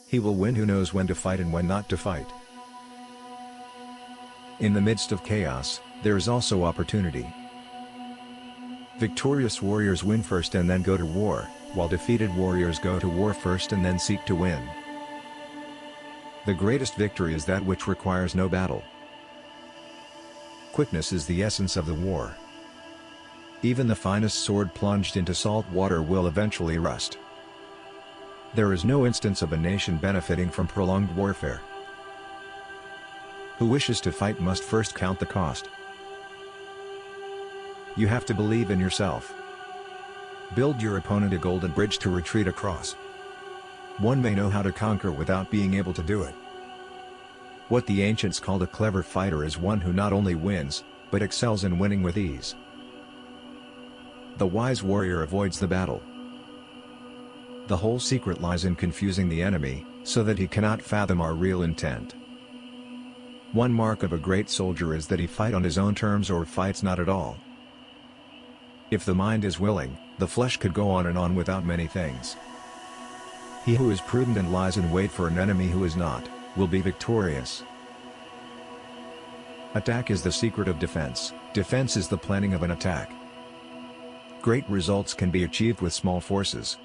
He will win who knows when to fight and when not to fight. In the midst of chaos, there is also opportunity. Victorious warriors win first and then go to war, while defeated warriors go to war first and then seek to win. The greatest victory is that which requires no battle. Quickness is the essence of the war. Even the finest sword plunged into salt water will eventually rust. There is no instance of a nation benefiting from prolonged warfare. Who wishes to fight must first count the cost. You have to believe in yourself. Build your opponent a golden bridge to retreat across. One may know how to conquer without being able to do it. What the ancients called a clever fighter is one who not only wins, but excels in winning with ease. The wise warrior avoids the battle. The whole secret lies in confusing the enemy, so that he cannot fathom our real intent. One mark of a great soldier is that he fights on his own terms or fights not at all. If the mind is willing, the flesh could go on and on without many things. He who is prudent and lies in wait for an enemy who is not, will be victorious. Attack is the secret of defense. Defense is the planning of an attack. Great results can be achieved with small forces.